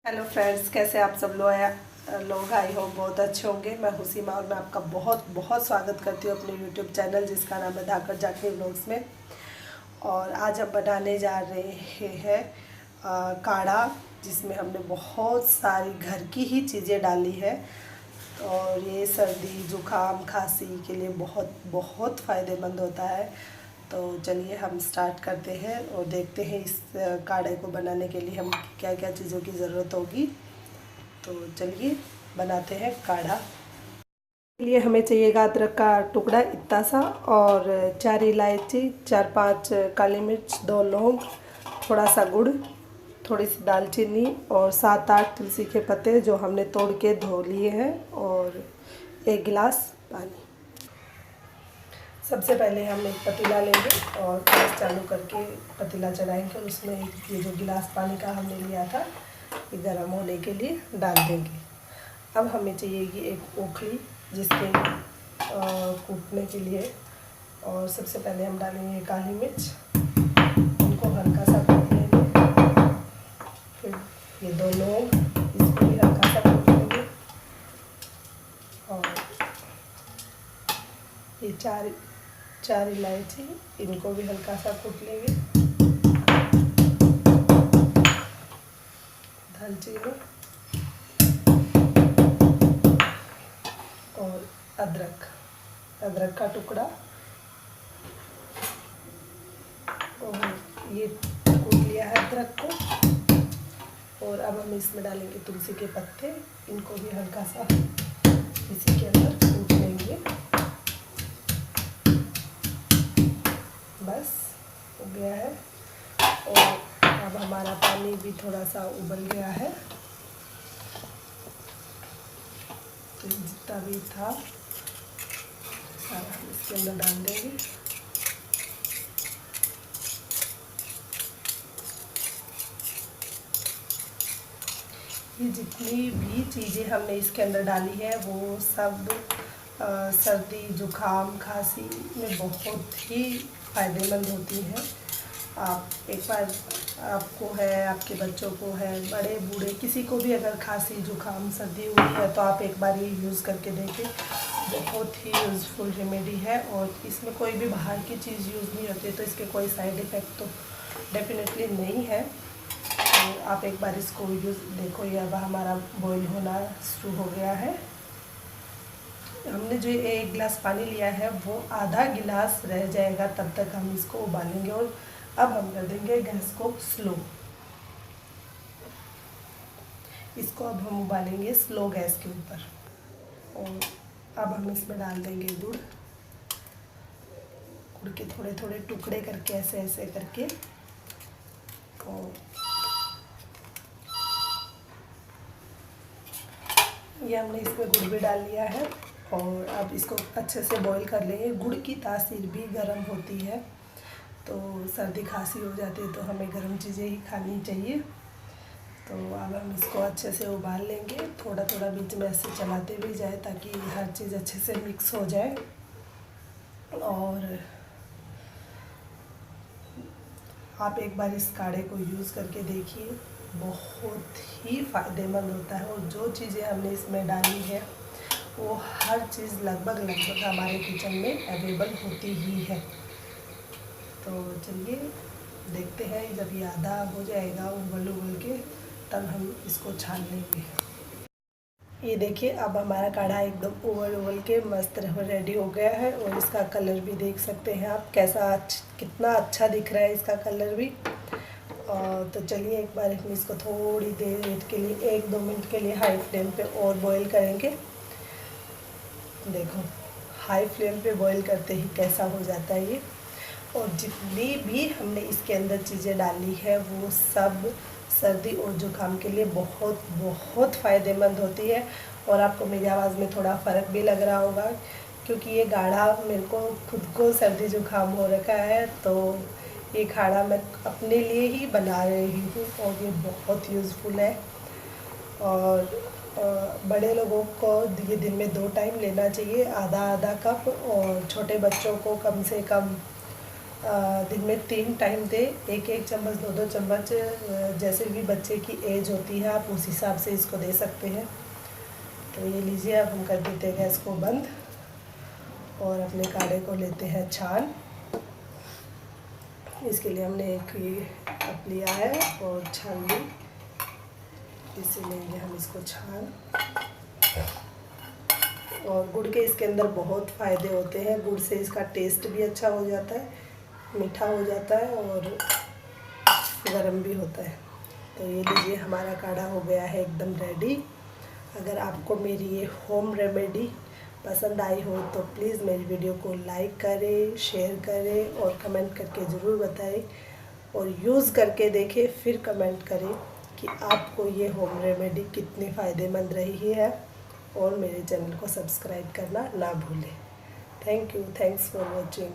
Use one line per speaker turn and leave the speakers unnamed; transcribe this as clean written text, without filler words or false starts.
Hello friends, कैसे आप सब लोग आई हो बहुत अच्छे होंगे। मैं हुसीमा और मैं आपका बहुत बहुत स्वागत करती हूँ अपने यूट्यूब चैनल जिसका नाम है धाकड़ जाके व्लॉग्स में। और आज हम बनाने जा रहे हैं काढ़ा, जिसमें हमने बहुत सारी घर की ही चीज़ें डाली है। और ये सर्दी जुकाम खांसी के लिए बहुत बहुत फ़ायदेमंद होता है। तो चलिए हम स्टार्ट करते हैं और देखते हैं इस काढ़े को बनाने के लिए हम क्या क्या चीज़ों की ज़रूरत होगी। तो चलिए बनाते हैं काढ़ा। लिए हमें चाहिएगा अदरक का टुकड़ा इतना सा, और 4 इलायची, 4-5 काली मिर्च, 2 लौंग, थोड़ा सा गुड़, थोड़ी सी दालचीनी और 7-8 तुलसी के पत्ते जो हमने तोड़ के धो लिए हैं, और 1 गिलास पानी। सबसे पहले हम एक पतीला लेंगे और गैस चालू करके पतीला चढ़ाएंगे और उसमें ये जो गिलास पानी का हमने लिया था ये गर्म होने के लिए डाल देंगे। अब हमें चाहिए एक ओखली जिसके कूटने के लिए। और सबसे पहले हम डालेंगे काली मिर्च, उनको हल्का सा कूट लेंगे। फिर ये 2 लौंग, इसको भी हल्का सा कूट लेंगे। और ये चार इलायची, इनको भी हल्का सा कूट लेंगे। दालचीनी और अदरक का टुकड़ा, और ये कूट लिया है अदरक को। और अब हम इसमें डालेंगे तुलसी के पत्ते, इनको भी हल्का सा इसी के अंदर कूट लेंगे। बस हो गया है। और अब हमारा पानी भी थोड़ा सा उबल गया है, तो जितना भी था सारा हम इसके अंदर डाल देंगे। ये जितनी भी चीज़ें हमने इसके अंदर डाली है वो सब सर्दी जुकाम खांसी में बहुत ही फ़ायदेमंद होती हैं। आप एक बार, आपको है, आपके बच्चों को है, बड़े बूढ़े किसी को भी अगर खांसी जुकाम सर्दी हुई है तो आप एक बार ये यूज़ करके देखें। बहुत ही यूज़फुल रेमेडी है और इसमें कोई भी बाहर की चीज़ यूज़ नहीं होती, तो इसके कोई साइड इफ़ेक्ट तो डेफिनेटली नहीं है। तो आप एक बार इसको यूज़ देखो। ये अब हमारा बॉईल होना शुरू हो गया है। हमने जो 1 गिलास पानी लिया है वो आधा गिलास रह जाएगा, तब तक हम इसको उबालेंगे। और अब हम कर देंगे गैस को स्लो। इसको अब हम उबालेंगे स्लो गैस के ऊपर। और अब हम इसमें डाल देंगे गुड़ के थोड़े थोड़े टुकड़े करके, ऐसे ऐसे करके। और ये हमने इसमें गुड़ भी डाल लिया है। और अब इसको अच्छे से बॉईल कर लेंगे। गुड़ की तासीर भी गर्म होती है, तो सर्दी खांसी हो जाती है तो हमें गर्म चीज़ें ही खानी चाहिए। तो अब हम इसको अच्छे से उबाल लेंगे, थोड़ा थोड़ा बीच में ऐसे चलाते भी जाए ताकि हर चीज़ अच्छे से मिक्स हो जाए। और आप एक बार इस काढ़े को यूज़ करके देखिए, बहुत ही फ़ायदेमंद होता है। और जो चीज़ें हमने इसमें डाली है वो हर चीज़ लगभग हमारे किचन में अवेलेबल होती ही है। तो चलिए देखते हैं, जब ये आधा हो जाएगा उबल के, तब हम इसको छान लेंगे। ये देखिए, अब हमारा काढ़ा एकदम उबल के मस्त रेडी हो गया है। और इसका कलर भी देख सकते हैं आप, कैसा कितना अच्छा दिख रहा है इसका कलर भी। और तो चलिए एक बार हम इसको थोड़ी देर के लिए, 1-2 मिनट के लिए हाई फ्लेम पे और बॉईल करेंगे। देखो, हाई फ्लेम पे बॉईल करते ही कैसा हो जाता है ये। और जितनी भी हमने इसके अंदर चीज़ें डाली है वो सब सर्दी और ज़ुकाम के लिए बहुत बहुत फ़ायदेमंद होती है। और आपको मेरी आवाज़ में थोड़ा फ़र्क भी लग रहा होगा, क्योंकि ये काढ़ा मेरे को खुद को सर्दी ज़ुकाम हो रखा है, तो ये काढ़ा मैं अपने लिए ही बना रही हूँ और ये बहुत यूज़फुल है। और बड़े लोगों को ये दिन में 2 टाइम लेना चाहिए, आधा आधा कप। और छोटे बच्चों को कम से कम दिन में 3 टाइम दे, 1-1 चम्मच 2-2 चम्मच, जैसे भी बच्चे की एज होती है आप उस हिसाब से इसको दे सकते हैं। तो ये लीजिए, अब हम कर देते हैं गैस को बंद और अपने काढ़े को लेते हैं छान। इसके लिए हमने एक ये कप लिया है और छान ली, इसे लेंगे हम इसको छान। और गुड़ के इसके अंदर बहुत फ़ायदे होते हैं। गुड़ से इसका टेस्ट भी अच्छा हो जाता है, मीठा हो जाता है और गरम भी होता है। तो ये लीजिए, हमारा काढ़ा हो गया है एकदम रेडी। अगर आपको मेरी ये होम रेमेडी पसंद आई हो तो प्लीज़ मेरी वीडियो को लाइक करें, शेयर करें और कमेंट करके ज़रूर बताएं, और यूज़ करके देखें, फिर कमेंट करें कि आपको ये होम रेमेडी कितनी फ़ायदेमंद रही है। और मेरे चैनल को सब्सक्राइब करना ना भूलें। Thank you, thanks for watching.